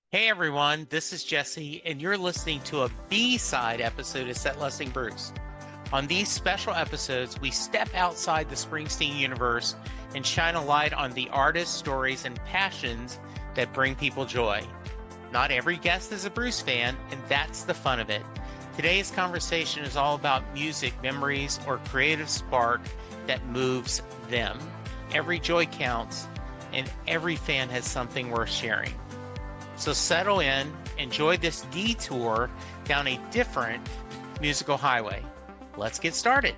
Hey everyone, this is Jesse, and you're listening to a B-side episode of Set Lusting Bruce. On these special episodes, we step outside the Springsteen universe and shine a light on the artists, stories, and passions that bring people joy. Not every guest is a Bruce fan, and that's the fun of it. Today's conversation is all about music, memories, or creative spark that moves them. Every joy counts, and every fan has something worth sharing. So settle in, enjoy this detour down a different musical highway. Let's get started.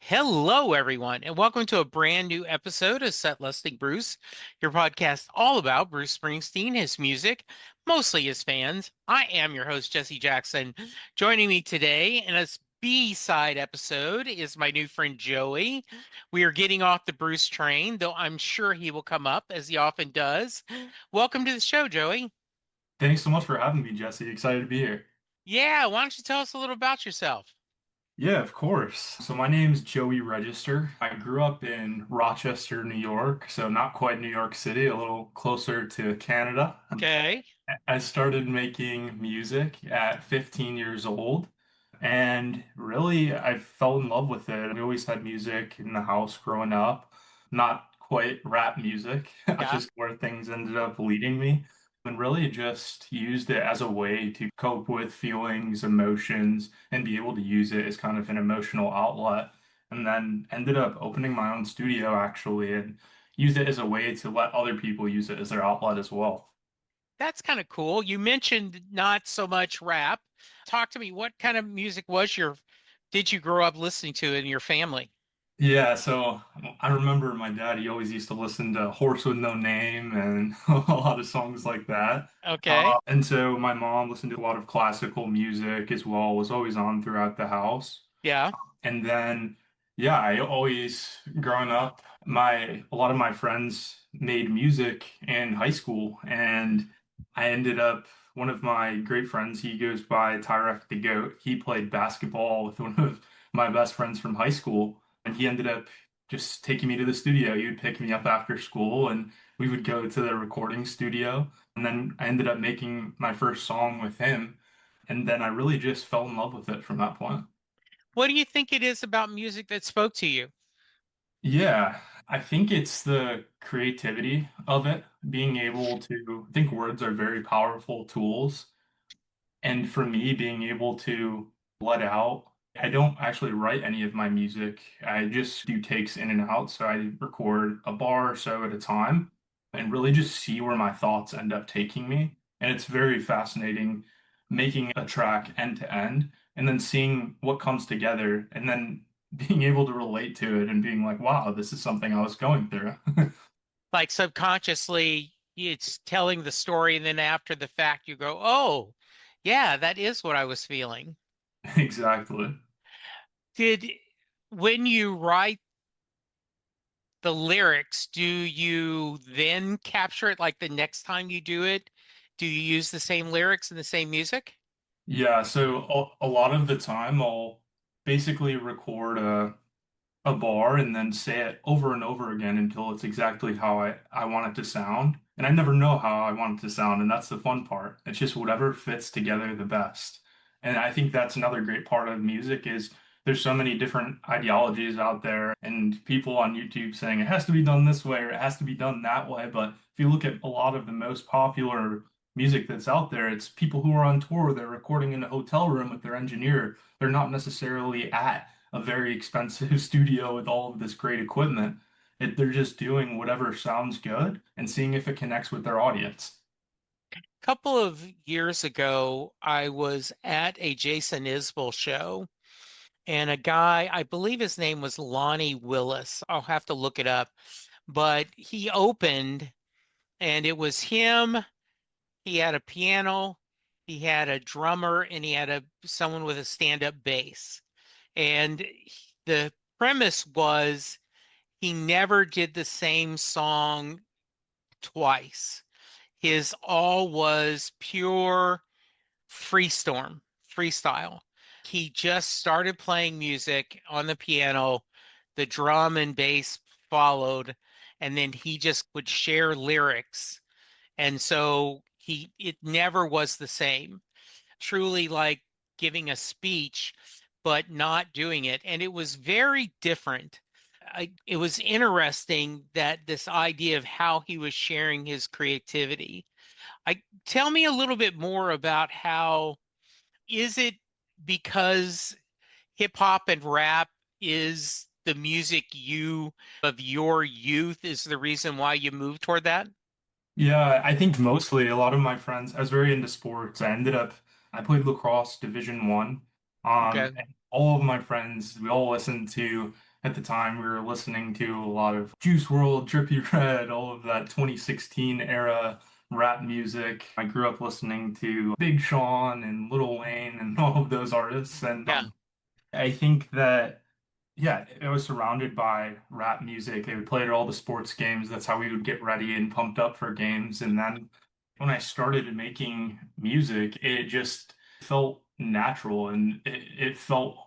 Hello, everyone, and welcome to a brand new episode of Set Lusting Bruce, your podcast all about Bruce Springsteen, his music, mostly his fans. I am your host, Jesse Jackson. Joining me today in a B-side episode is my new friend Joey. We are getting off the Bruce train, though I'm sure he will come up as he often does. Welcome to the show, Joey. Thanks so much for having me, Jesse. Excited to be here. Yeah, why don't you tell us a little about yourself? Yeah, of course. So my name's Joey Register. I grew up in Rochester, New York, so not quite New York City, a little closer to Canada. Okay. I started making music at 15 years old, and really I fell in love with it. We always had music in the house growing up, not quite rap music. That's Yeah. just where things ended up leading me. And really just used it as a way to cope with feelings, emotions, and be able to use it as kind of an emotional outlet. And then ended up opening my own studio actually and used it as a way to let other people use it as their outlet as well. That's kind of cool. You mentioned not so much rap. Talk to me, what kind of music did you grow up listening to in your family? Yeah, so I remember my dad, he always used to listen to Horse with No Name and a lot of songs like that. Okay. And so my mom listened to a lot of classical music as well, was always on throughout the house. Yeah. And then, yeah, I always, growing up, a lot of my friends made music in high school, and I ended up, one of my great friends, he goes by Tyrek the Goat. He played basketball with one of my best friends from high school, and he ended up just taking me to the studio. He would pick me up after school, and we would go to the recording studio. And then I ended up making my first song with him, and then I really just fell in love with it from that point. What do you think it is about music that spoke to you? Yeah, I think it's the creativity of it, being able to, I think words are very powerful tools. And for me, being able to let out, I don't actually write any of my music. I just do takes in and out. So I record a bar or so at a time and really just see where my thoughts end up taking me. And it's very fascinating making a track end to end and then seeing what comes together and then being able to relate to it and being like, wow, this is something I was going through. Like subconsciously, it's telling the story, and then after the fact, you go, oh, yeah, that is what I was feeling. Exactly. Did, when you write the lyrics, do you then capture it like the next time you do it? Do you use the same lyrics and the same music? Yeah, so a lot of the time I'll basically record a bar and then say it over and over again until it's exactly how I want it to sound. And I never know how I want it to sound, and that's the fun part. It's just whatever fits together the best. And I think that's another great part of music is there's so many different ideologies out there and people on YouTube saying it has to be done this way or it has to be done that way. But if you look at a lot of the most popular music that's out there, it's people who are on tour, they're recording in a hotel room with their engineer. They're not necessarily at a very expensive studio with all of this great equipment. They're just doing whatever sounds good and seeing if it connects with their audience. Couple of years ago, I was at a Jason Isbell show, and a guy, I believe his name was Lonnie Willis. I'll have to look it up, but he opened, and it was him. He had a piano, he had a drummer, and he had a someone with a stand-up bass. And the premise was he never did the same song twice. His all was pure freestyle. He just started playing music on the piano, the drum and bass followed, and then he just would share lyrics. And so it never was the same. Truly like giving a speech, but not doing it. And it was very different. It was interesting that this idea of how he was sharing his creativity. Tell me a little bit more about how is it because hip hop and rap is the music you of your youth is the reason why you moved toward that? Yeah, I think mostly a lot of my friends, I was very into sports. I played lacrosse Division One. Okay. And all of my friends, we all listened to, at the time, we were listening to a lot of Juice WRLD, Drippy Red, all of that 2016 era rap music. I grew up listening to Big Sean and Lil Wayne and all of those artists. And Yeah. I think that yeah, I was surrounded by rap music. They would play it at all the sports games. That's how we would get ready and pumped up for games. And then when I started making music, it just felt natural and it felt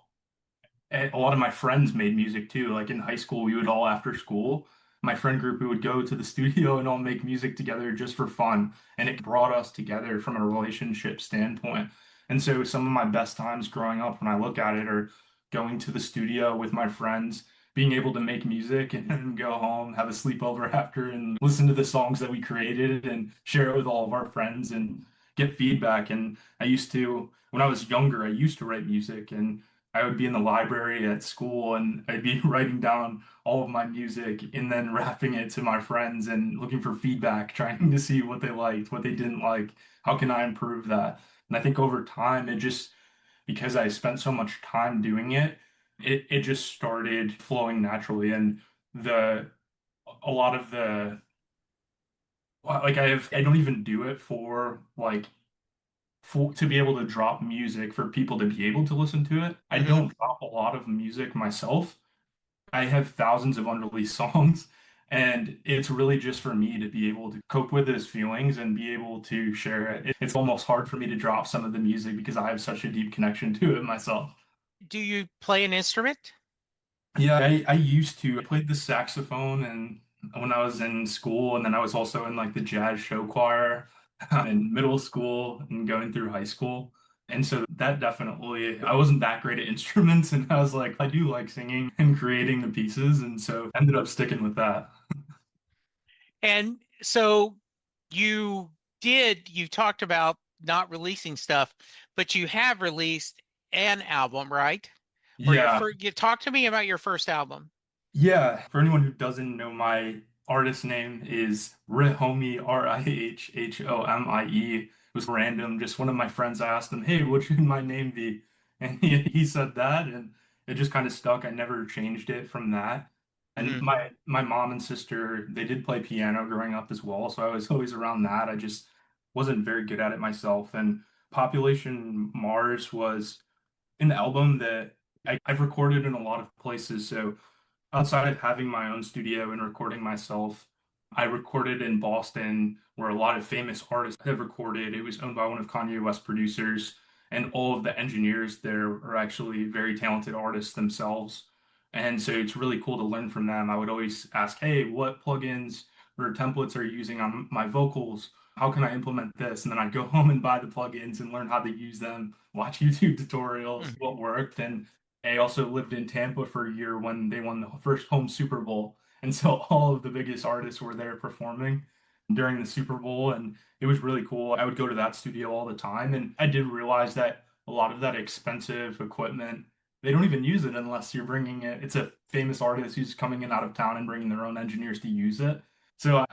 a lot of my friends made music too. Like in high school, we would all after school, my friend group, we would go to the studio and all make music together just for fun. And it brought us together from a relationship standpoint. And so some of my best times growing up when I look at it are going to the studio with my friends, being able to make music and then go home, have a sleepover after and listen to the songs that we created and share it with all of our friends and get feedback. And when I was younger, I used to write music and I would be in the library at school and I'd be writing down all of my music and then rapping it to my friends and looking for feedback, trying to see what they liked, what they didn't like, how can I improve that? And I think over time, because I spent so much time doing it, it just started flowing naturally. And the, a lot of the, like I don't even do it to be able to drop music for people to be able to listen to it. I Hmm. don't drop a lot of music myself. I have thousands of unreleased songs, and it's really just for me to be able to cope with those feelings and be able to share it. It's almost hard for me to drop some of the music because I have such a deep connection to it myself. Do you play an instrument? Yeah, I used to. I played the saxophone and when I was in school, and then I was also in like the jazz show choir in middle school and going through high school. And so that definitely, I wasn't that great at instruments, and I was like, I do like singing and creating the pieces, and so ended up sticking with that. And so you you talked about not releasing stuff, but you have released an album, right? Or your Yeah, first, you talk to me about your first album. yeah. For anyone who doesn't know, my artist name is itsrihhomie, RIHHOMIE. It was random. Just one of my friends, I asked him, "Hey, what should my name be?" And he said that, and it just kind of stuck. I never changed it from that. And Hmm. my mom and sister, they did play piano growing up as well, so I was always around that. I just wasn't very good at it myself. And Population Mars was an album that I've recorded in a lot of places. So outside of having my own studio and recording myself, I recorded in Boston, where a lot of famous artists have recorded. It was owned by one of Kanye West's producers, and all of the engineers there are actually very talented artists themselves. And so it's really cool to learn from them. I would always ask, hey, what plugins or templates are you using on my vocals? How can I implement this? And then I'd go home and buy the plugins and learn how to use them, watch YouTube tutorials, what worked. And I also lived in Tampa for a year when they won the first home Super Bowl. And so all of the biggest artists were there performing during the Super Bowl. And it was really cool. I would go to that studio all the time. And I did realize that a lot of that expensive equipment, they don't even use it unless you're bringing it. It's a famous artist who's coming in out of town and bringing their own engineers to use it. So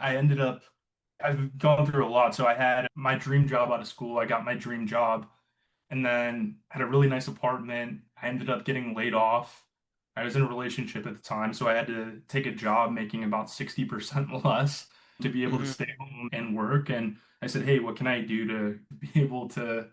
I've gone through a lot. So I had my dream job out of school. I got my dream job and then had a really nice apartment. I ended up getting laid off. I was in a relationship at the time, so I had to take a job making about 60% less to be able to Hmm. stay home and work. And I said, hey, what can I do to be able to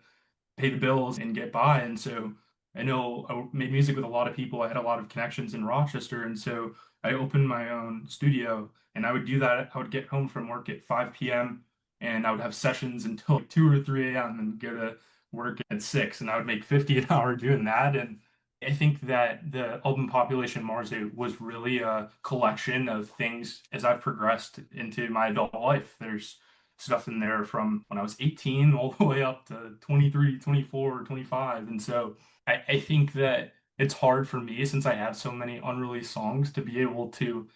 pay the bills and get by? And so I know I made music with a lot of people. I had a lot of connections in Rochester. And so I opened my own studio and I would do that. I would get home from work at 5 p.m. and I would have sessions until 2 or 3 a.m. and go to work at 6 and I would make 50 an hour doing that. And I think that the album Population Mars was really a collection of things as I've progressed into my adult life. There's stuff in there from when I was 18 all the way up to 23, 24, 25. And so I think that it's hard for me since I have so many unreleased songs to be able to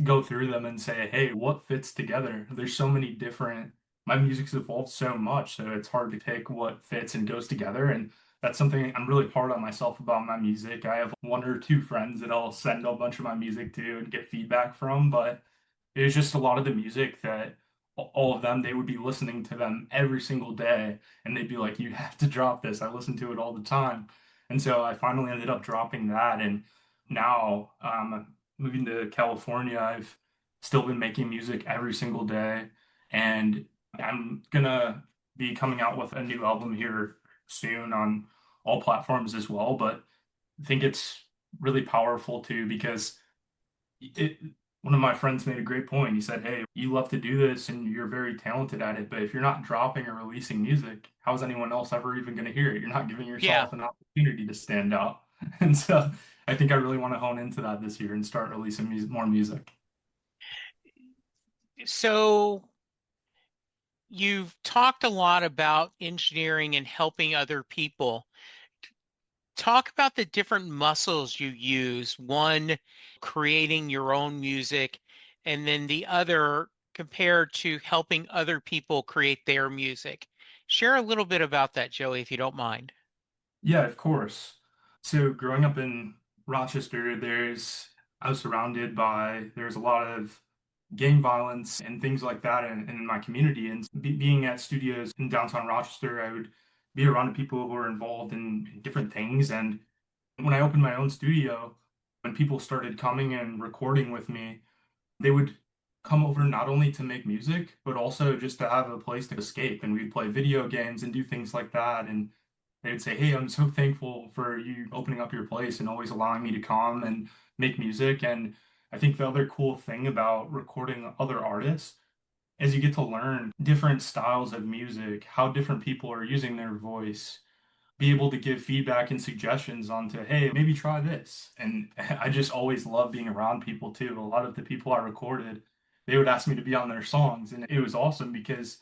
go through them and say, hey, what fits together? There's so many different, my music's evolved so much, so it's hard to pick what fits and goes together. And that's something I'm really hard on myself about my music. I have one or two friends that I'll send a bunch of my music to and get feedback from, but it was just a lot of the music that all of them, they would be listening to them every single day, and they'd be like, you have to drop this. I listen to it all the time. And so I finally ended up dropping that. And now, moving to California, I've still been making music every single day. And I'm gonna be coming out with a new album here soon on all platforms as well. But I think it's really powerful too because it one of my friends made a great point. He said, "Hey, you love to do this and you're very talented at it, but if you're not dropping or releasing music, how is anyone else ever even going to hear it? You're not giving Yeah. yourself an opportunity to stand out." And so I think I really want to hone into that this year and start releasing more music. So you've talked a lot about engineering and helping other people. Talk about the different muscles you use. One, creating your own music, and then the other compared to helping other people create their music. Share a little bit about that, Joey, if you don't mind. Yeah, of course. So growing up in Rochester, I was surrounded by there's a lot of gang violence and things like that in my community. And being at studios in downtown Rochester, I would be around people who were involved in different things. And when I opened my own studio, when people started coming and recording with me, they would come over not only to make music, but also just to have a place to escape. And we'd play video games and do things like that. And they would say, "Hey, I'm so thankful for you opening up your place and always allowing me to come and make music." And I think the other cool thing about recording other artists is you get to learn different styles of music, how different people are using their voice, be able to give feedback and suggestions onto, hey, maybe try this. And I just always love being around people too. A lot of the people I recorded, they would ask me to be on their songs, and it was awesome because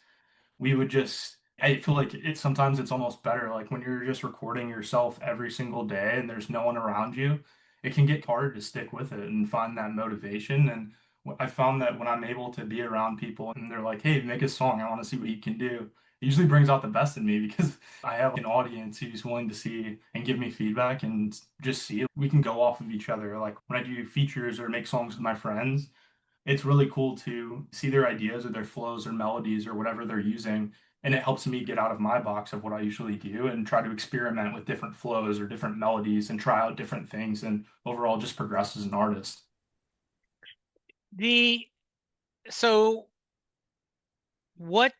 we would just I feel like sometimes it's almost better like when you're just recording yourself every single day and there's no one around you, it can get hard to stick with it and find that motivation. And I found that when I'm able to be around people and they're like, "Hey, make a song, I want to see what you can do," it usually brings out the best in me because I have an audience who's willing to see and give me feedback and just see it. We can go off of each other. Like when I do features or make songs with my friends, it's really cool to see their ideas or their flows or melodies or whatever they're using. And it helps me get out of my box of what I usually do and try to experiment with different flows or different melodies and try out different things and overall just progress as an artist. The so what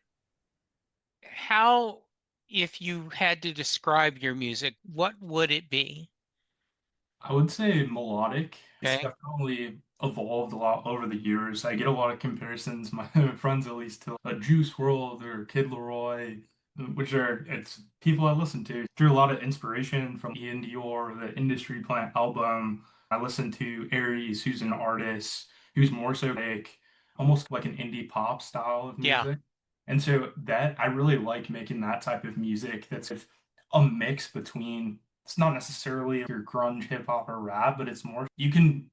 how if you had to describe your music, what would it be? I would say melodic. It's Okay. definitely evolved a lot over the years. I get a lot of comparisons, my friends at least, to a Juice World or Kid Leroy, which are it's people I listen to. Drew a lot of inspiration from Ian Dior, the Industry Plant album. I listen to Aries, who's an artist who's more so like almost like an indie pop style of Yeah. music. And so that I really like making that type of music that's a mix between it's not necessarily your grunge hip hop or rap, but it's more you can.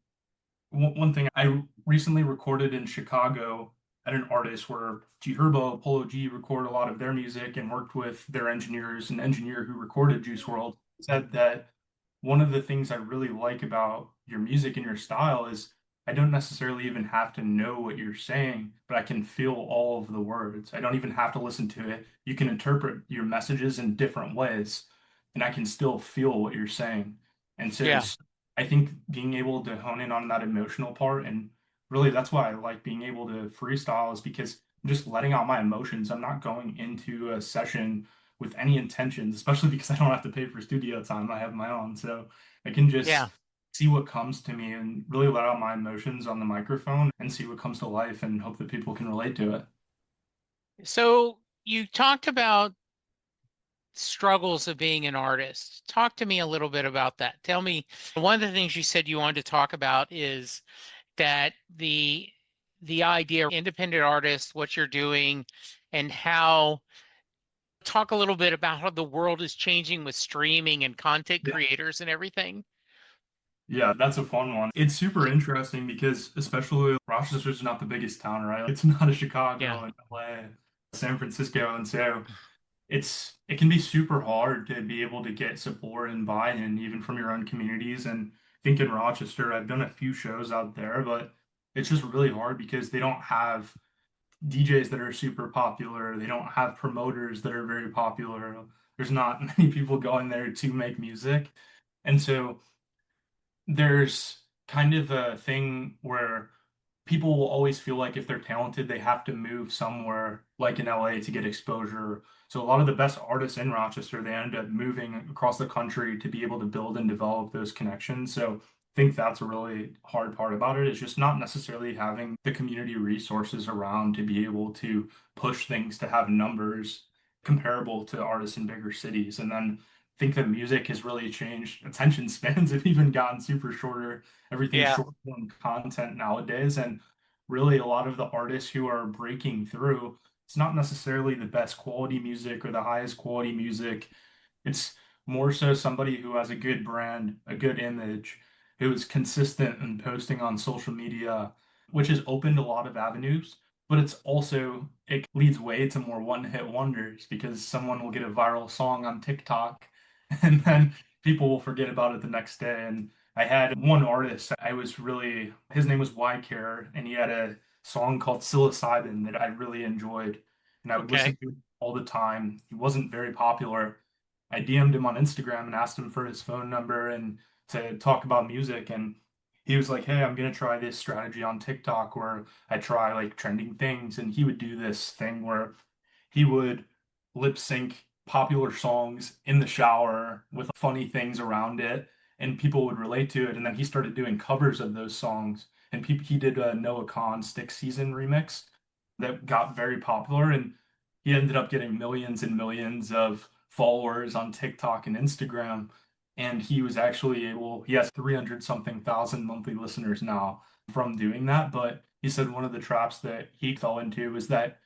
One thing I recently recorded in Chicago at an artist where G Herbo, Polo G record a lot of their music and worked with their engineers. An engineer who recorded Juice World said that one of the things I really like about your music and your style is I don't necessarily even have to know what you're saying, but I can feel all of the words. I don't even have to listen to it. You can interpret your messages in different ways, and I can still feel what you're saying. And so Yeah. I think being able to hone in on that emotional part, and really that's why I like being able to freestyle, is because I'm just letting out my emotions. I'm not going into a session with any intentions, especially because I don't have to pay for studio time. I have my own. So I can Yeah. just see what comes to me and really let out my emotions on the microphone and see what comes to life and hope that people can relate to it. So you talked about struggles of being an artist. Talk to me a little bit about that. Tell me, one of the things you said you wanted to talk about is that the idea of independent artists, what you're doing, and how talk a little bit about how the world is changing with streaming and content Yeah. creators and everything. Yeah, that's a fun one. It's super interesting because especially Rochester's not the biggest town, right? It's not a Yeah. Chicago and LA, San Francisco, and so it can be super hard to be able to get support and buy-in even from your own communities. And I think in Rochester, I've done a few shows out there, but it's just really hard because they don't have DJs that are super popular. They don't have promoters that are very popular. There's not many people going there to make music. And so there's kind of a thing where people will always feel like if they're talented, they have to move somewhere like in LA to get exposure. So a lot of the best artists in Rochester, they end up moving across the country to be able to build and develop those connections. So I think that's a really hard part about it is just not necessarily having the community resources around to be able to push things to have numbers comparable to artists in bigger cities. And then I think that music has really changed. Attention spans have even gotten super shorter. Everything's Yeah. short form content nowadays. And really, a lot of the artists who are breaking through, it's not necessarily the best quality music or the highest quality music. It's more so somebody who has a good brand, a good image, who is consistent in posting on social media, which has opened a lot of avenues. But it leads way to more one-hit wonders because someone will get a viral song on TikTok and then people will forget about it the next day. And I had one artist, his name was YCare, and he had a song called Psilocybin that I really enjoyed. And I would Okay. listen to it all the time. He wasn't very popular. I DM'd him on Instagram and asked him for his phone number and to talk about music. And he was like, "Hey, I'm gonna try this strategy on TikTok where I try like trending things." And he would do this thing where he would lip sync popular songs in the shower with funny things around it, and people would relate to it. And then he started doing covers of those songs. And he did a Noah Kahn Stick Season remix that got very popular, and he ended up getting millions and millions of followers on TikTok and Instagram. And he has 300 something thousand monthly listeners now from doing that. But he said one of the traps that he fell into was that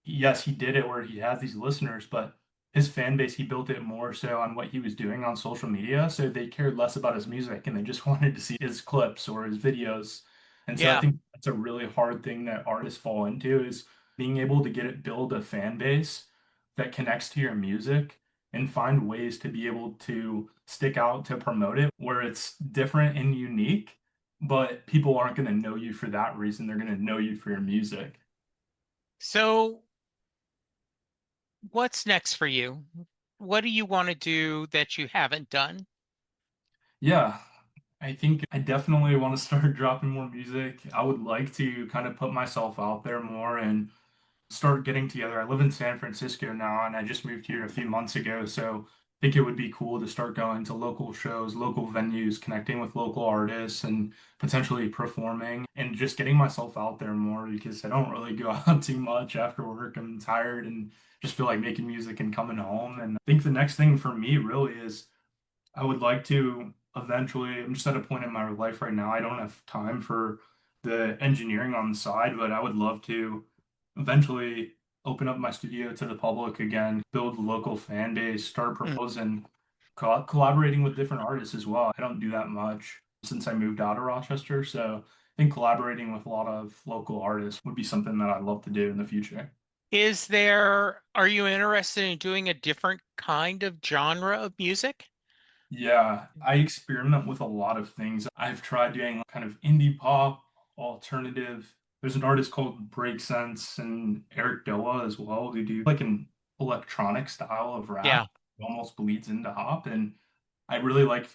yes, he did it where he has these listeners, but his fan base, he built it more so on what he was doing on social media. So they cared less about his music and they just wanted to see his clips or his videos. And so I Yeah. think that's a really hard thing that artists fall into is being able to build a fan base that connects to your music and find ways to be able to stick out to promote it where it's different and unique, but people aren't going to know you for that reason. They're going to know you for your music. So what's next for you? What do you want to do that you haven't done? Yeah, I think I definitely want to start dropping more music. I would like to kind of put myself out there more and start getting together. I live in San Francisco now and I just moved here a few months ago, so I think it would be cool to start going to local shows, local venues, connecting with local artists and potentially performing and just getting myself out there more because I don't really go out too much after work. I'm tired and just feel like making music and coming home. And I think the next thing for me really is I would like to eventually, I'm just at a point in my life right now, I don't have time for the engineering on the side, but I would love to eventually open up my studio to the public again, build a local fan base, start Mm. proposing, collaborating with different artists as well. I don't do that much since I moved out of Rochester, so I think collaborating with a lot of local artists would be something that I'd love to do in the future. Are you interested in doing a different kind of genre of music? Yeah, I experiment with a lot of things. I've tried doing kind of indie pop, alternative. There's an artist called Break Sense and Eric Doa as well who do like an electronic style of Yeah. rap. It almost bleeds into hop, and I really like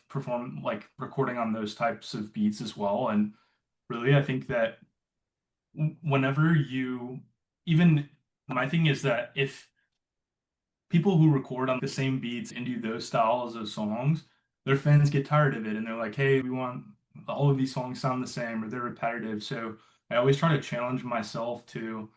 recording on those types of beats as well. And really, I think that whenever you even my thing is that if people who record on the same beats and do those styles of songs, their fans get tired of it and they're like, hey, we want all of these songs sound the same or they're repetitive. So I always try to challenge myself to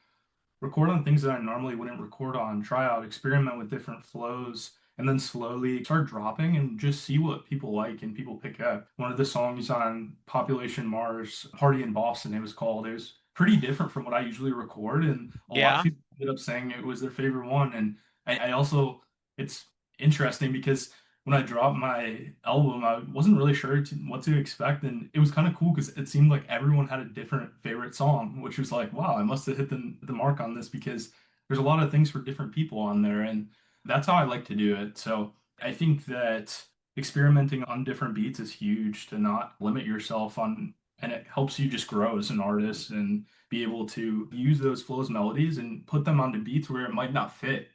record on things that I normally wouldn't record on, try out, experiment with different flows, and then slowly start dropping and just see what people like and people pick up. One of the songs on Population Mars, Party in Boston, it was called, it was pretty different from what I usually record. And a lot of Yeah. people ended up saying it was their favorite one. And I also, it's interesting because when I dropped my album, I wasn't really sure what to expect. And it was kind of cool because it seemed like everyone had a different favorite song, which was like, wow, I must have hit the mark on this because there's a lot of things for different people on there. And that's how I like to do it. So I think that experimenting on different beats is huge to not limit yourself on, and it helps you just grow as an artist and be able to use those flows melodies and put them onto beats where it might not fit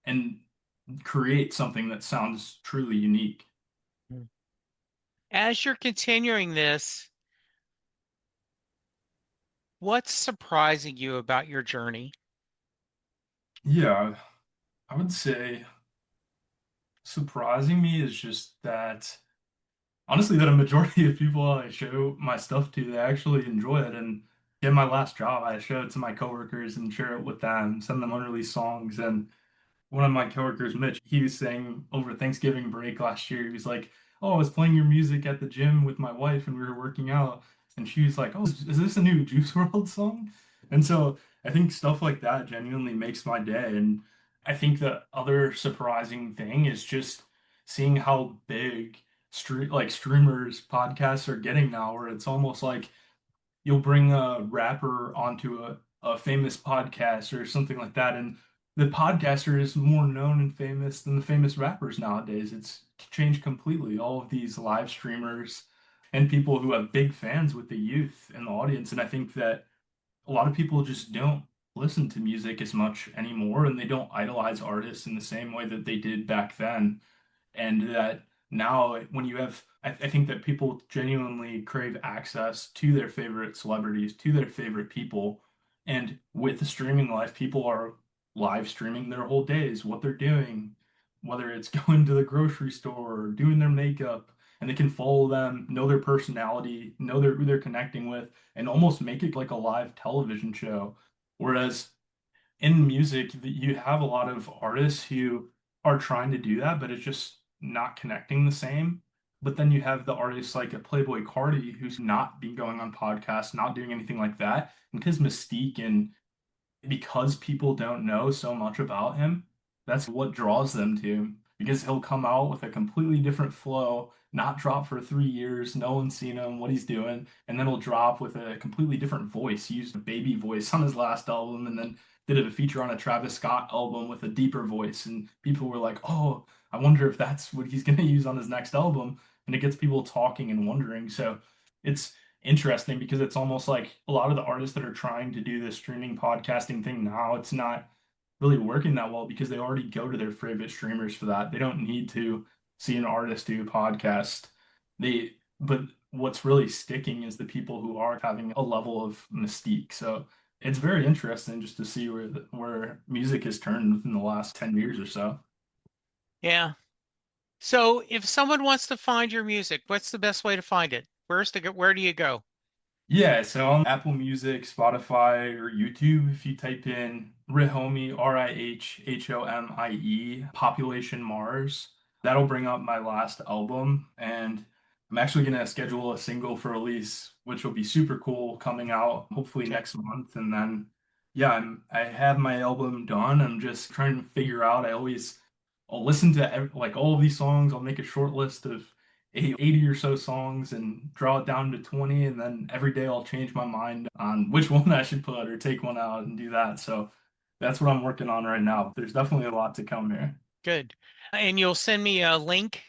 and create something that sounds truly unique. As you're continuing this, what's surprising you about your journey? Yeah, I would say surprising me is just that honestly that a majority of people I show my stuff to, they actually enjoy it. And in my last job, I show it to my coworkers and share it with them, send them unreleased songs. And one of my coworkers, Mitch, he was saying over Thanksgiving break last year, he was like, "Oh, I was playing your music at the gym with my wife and we were working out." And she was like, "Oh, is this a new Juice WRLD song?" And so I think stuff like that genuinely makes my day. And I think the other surprising thing is just seeing how big streamers podcasts are getting now, where it's almost like you'll bring a rapper onto a famous podcast or something like that, and the podcaster is more known and famous than the famous rappers nowadays. It's changed completely. All of these live streamers and people who have big fans with the youth and the audience, and I think that a lot of people just don't listen to music as much anymore, and they don't idolize artists in the same way that they did back then. And that now, when you have, I think that people genuinely crave access to their favorite celebrities, to their favorite people. And with the streaming life, people are live streaming their whole days, what they're doing, whether it's going to the grocery store or doing their makeup, and they can follow them, know their personality, know who they're connecting with, and almost make it like a live television show. Whereas in music, you have a lot of artists who are trying to do that, but it's just not connecting the same. But then you have the artists like a Playboy Cardi who's not been going on podcasts, not doing anything like that. And his mystique and because people don't know so much about him, that's what draws them to him. Because he'll come out with a completely different flow, not drop for 3 years, no one's seen him, what he's doing, and then he'll drop with a completely different voice. He used a baby voice on his last album and then did a feature on a Travis Scott album with a deeper voice. And people were like, oh, I wonder if that's what he's going to use on his next album. And it gets people talking and wondering. So it's interesting because it's almost like a lot of the artists that are trying to do this streaming podcasting thing now, it's not really working that well because they already go to their favorite streamers for that. They don't need to see an artist do a podcast. But what's really sticking is the people who are having a level of mystique. So it's very interesting just to see where music has turned within the last 10 years or so. Yeah. So if someone wants to find your music, what's the best way to find it? Where do you go? Yeah, so on Apple Music, Spotify, or YouTube, if you type in Rihhomie, Rihhomie, Population Mars, that'll bring up my last album. And I'm actually going to schedule a single for release, which will be super cool coming out hopefully Okay. next month. And then, yeah, I have my album done. I'm just trying to figure out. I'll listen to like all of these songs. I'll make a short list of 80 or so songs and draw it down to 20. And then every day I'll change my mind on which one I should put or take one out and do that. So that's what I'm working on right now. There's definitely a lot to come here. Good. And you'll send me a link,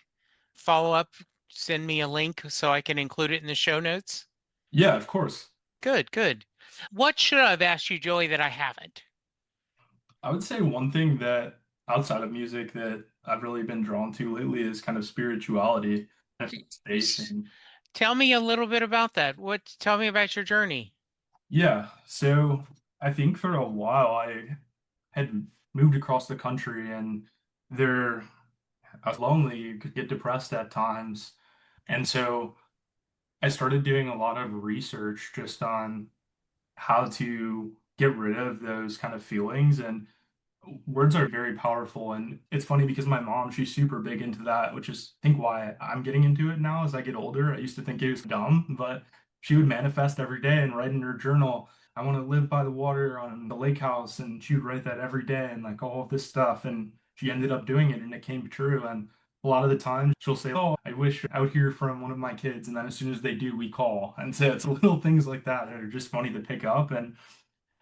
follow up, send me a link so I can include it in the show notes. Yeah, of course. Good, good. What should I have asked you, Joey, that I haven't? I would say one thing that outside of music that I've really been drawn to lately is kind of spirituality and faith. S- And Tell me a little bit about that. Tell me about your journey. yeah, so I think for a while I had moved across the country and there I was lonely, you could get depressed at times. And so I started doing a lot of research just on how to get rid of those kind of feelings. And words are very powerful. And it's funny because my mom, she's super big into that, which is I think why I'm getting into it now as I get older. I used to think it was dumb, but she would manifest every day and write in her journal, I want to live by the water on the lake house, and she would write that every day and like all of this stuff. And she ended up doing it and it came true. And a lot of the time she'll say, "Oh, I wish I would hear from one of my kids." And then as soon as they do, we call. And so it's little things like that that are just funny to pick up. And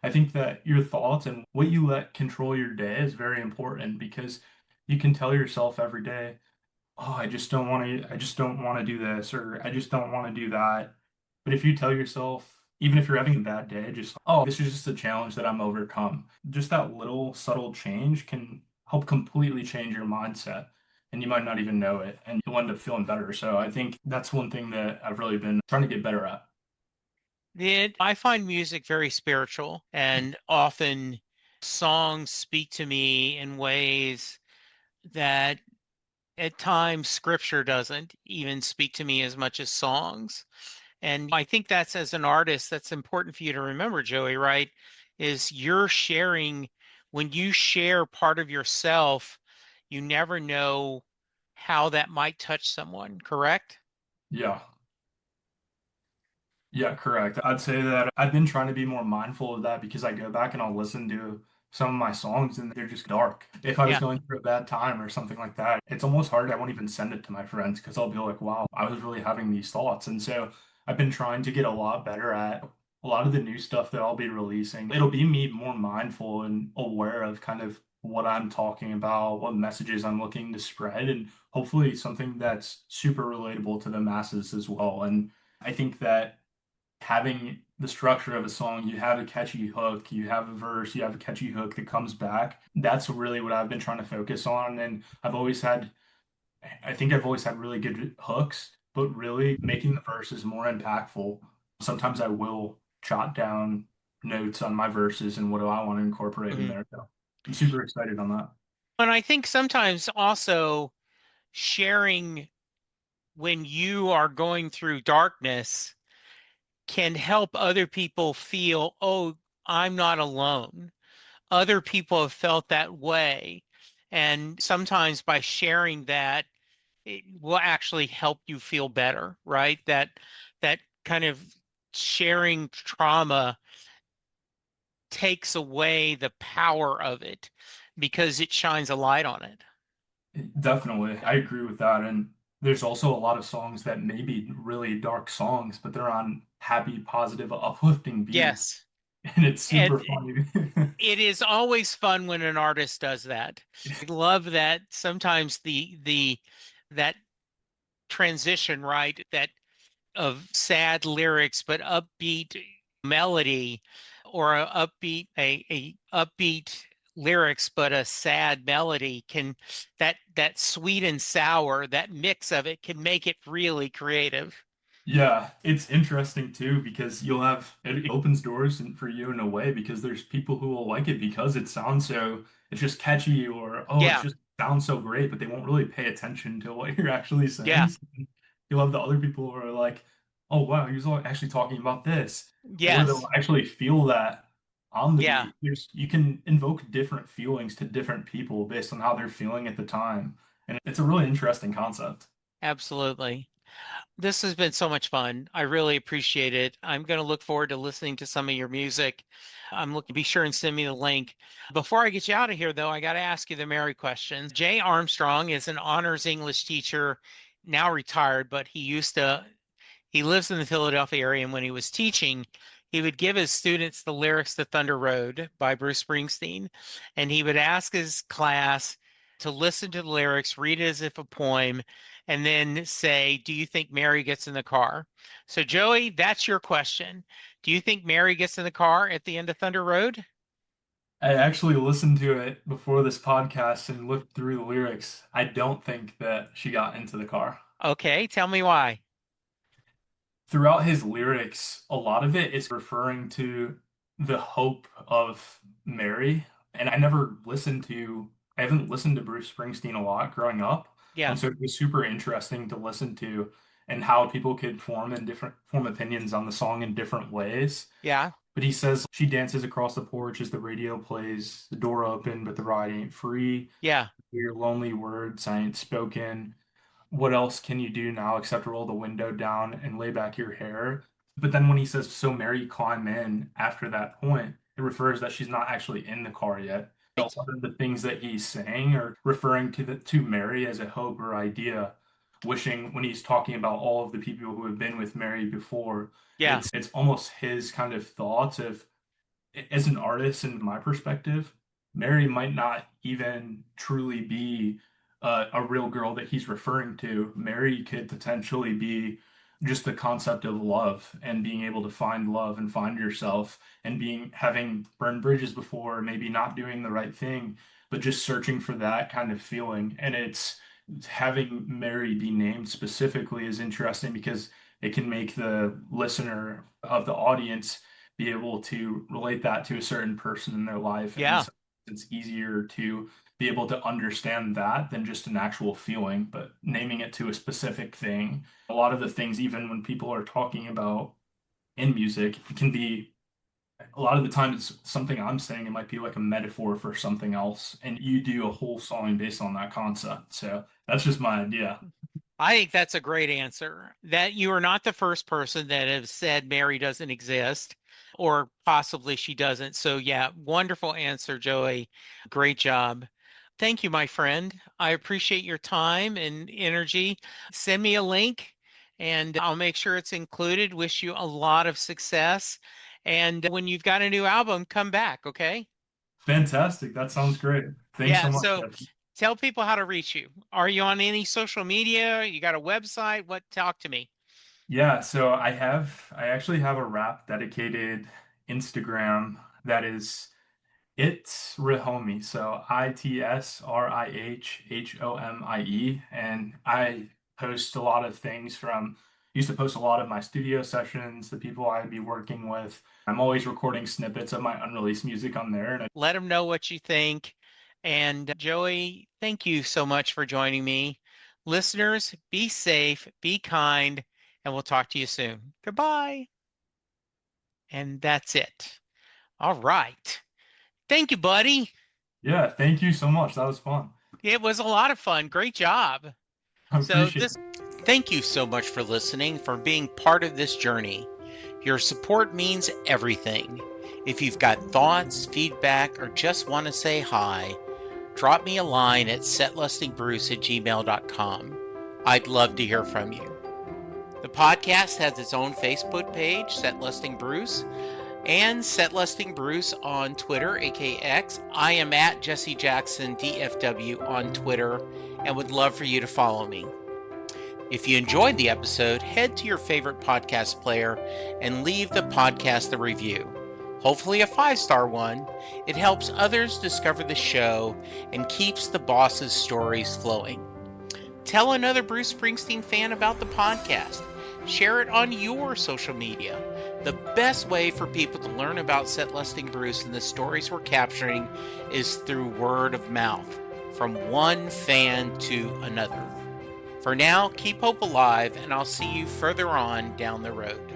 I think that your thoughts and what you let control your day is very important because you can tell yourself every day, "Oh, I just don't want to do this, or I just don't want to do that." But if you tell yourself, even if you're having a bad day, just, "Oh, this is just a challenge that I'm overcome." Just that little subtle change can help completely change your mindset. And you might not even know it, and you'll end up feeling better. So I think that's one thing that I've really been trying to get better at. I find music very spiritual, and often songs speak to me in ways that at times scripture doesn't even speak to me as much as songs. And I think that's, as an artist, that's important for you to remember, Joey, right? Is you're sharing, when you share part of yourself, you never know how that might touch someone, correct? Yeah. Yeah, correct. I'd say that I've been trying to be more mindful of that because I go back and I'll listen to some of my songs and they're just dark. If I was Yeah. going through a bad time or something like that, it's almost hard. I won't even send it to my friends because I'll be like, wow, I was really having these thoughts. And so I've been trying to get a lot better at a lot of the new stuff that I'll be releasing. It'll be me more mindful and aware of kind of what I'm talking about, what messages I'm looking to spread, and hopefully something that's super relatable to the masses as well. And I think that having the structure of a song, you have a catchy hook, you have a verse, you have a catchy hook that comes back. That's really what I've been trying to focus on. And I think I've always had really good hooks, but really making the verses more impactful. Sometimes I will jot down notes on my verses and what do I want to incorporate in Mhm. there. So I'm super excited on that. And I think sometimes also sharing when you are going through darkness can help other people feel, oh, I'm not alone. Other people have felt that way. And sometimes by sharing that, it will actually help you feel better, right? That kind of sharing trauma takes away the power of it because it shines a light on it. Definitely. I agree with that. And there's also a lot of songs that may be really dark songs, but they're on happy, positive, uplifting beats. Yes. And it's super And funny. it is always fun when an artist does that. I love that sometimes the that transition, right? That of sad lyrics but upbeat melody, or a upbeat lyrics but a sad melody, can that sweet and sour, that mix of it can make it really creative. Yeah, it's interesting too because it opens doors for you in a way because there's people who will like it because it's just catchy or oh it's Yeah, just sounds so great, but they won't really pay attention to what you're actually saying. yeah, So you'll have the other people who are like, oh wow, actually talking about this, or they'll yes, actually feel that on the yeah, beat. You can invoke different feelings to different people based on how they're feeling at the time, and it's a really interesting concept. absolutely. This has been so much fun. I really appreciate it. I'm going to look forward to listening to some of your music. I'm looking, be sure and send me the link. Before I get you out of here, though, I got to ask you the Mary questions. Jay Armstrong is an honors English teacher, now retired, but he lives in the Philadelphia area, and when he was teaching, he would give his students the lyrics to Thunder Road by Bruce Springsteen, and he would ask his class to listen to the lyrics, read it as if a poem, and then say, do you think Mary gets in the car? So, Joey, that's your question. Do you think Mary gets in the car at the end of Thunder Road? I actually listened to it before this podcast and looked through the lyrics. I don't think that she got into the car. Okay, tell me why. Throughout his lyrics, a lot of it is referring to the hope of Mary. And I haven't listened to Bruce Springsteen a lot growing up. Yeah, And so it was super interesting to listen to and how people could form opinions on the song in different ways. yeah, But he says she dances across the porch as the radio plays, the door open, but the ride ain't free. yeah, Your lonely words I ain't spoken. What else can you do now except roll the window down and lay back your hair? But then when he says, "So Mary climb in," after that point, it refers that she's not actually in the car yet. A Right. lot of the things that he's saying are referring to Mary as a hope or idea, wishing when he's talking about all of the people who have been with Mary before. Yeah. It's almost his kind of thoughts of, as an artist, in my perspective, Mary might not even truly be a real girl that he's referring to. Mary could potentially be just the concept of love and being able to find love and find yourself and being having burned bridges before, maybe not doing the right thing, but just searching for that kind of feeling. And it's having Mary be named specifically is interesting because it can make the listener of the audience be able to relate that to a certain person in their life. And Yeah. so it's easier to be able to understand that than just an actual feeling, but naming it to a specific thing. A lot of the things, even when people are talking about in music, it can be a lot of the time it's something I'm saying, it might be like a metaphor for something else, and you do a whole song based on that concept. So that's just my idea. I think that's a great answer. That you are not the first person that has said Mary doesn't exist, or possibly she doesn't. So, yeah, wonderful answer, Joey. Great job. Thank you, my friend. I appreciate your time and energy. Send me a link and I'll make sure it's included. Wish you a lot of success. And when you've got a new album, come back, okay? Fantastic. That sounds great. Thanks so Yeah, much, so Jesse. tell people how to reach you. Are you on any social media? You got a website? What? Talk to me. Yeah, so I actually have a rap dedicated Instagram that is itsrihhomie. So itsrihhomie. And I post a lot of things from, used to post a lot of my studio sessions, the people I'd be working with. I'm always recording snippets of my unreleased music on there. And Let them know what you think. And Joey, thank you so much for joining me. Listeners, be safe, be kind, and we'll talk to you soon. Goodbye. And that's it. All right. Thank you, buddy. yeah, thank you so much. That was fun. It was a lot of fun. Great job. I So appreciate this it. Thank you so much for listening, for being part of this journey. Your support means everything. If you've got thoughts, feedback, or just want to say hi, drop me a line at setlustingbruce@gmail.com. I'd love to hear from you. The podcast has its own Facebook page, Set Lusting Bruce, and Set Lusting Bruce on Twitter, aka X. I am at Jesse Jackson DFW on Twitter and would love for you to follow me. If you enjoyed the episode, head to your favorite podcast player and leave the podcast a review. Hopefully a 5-star one. It helps others discover the show and keeps the boss's stories flowing. Tell another Bruce Springsteen fan about the podcast. Share it on your social media. The best way for people to learn about Set Lusting Bruce and the stories we're capturing is through word of mouth, from one fan to another. For now, keep hope alive, and I'll see you further on down the road.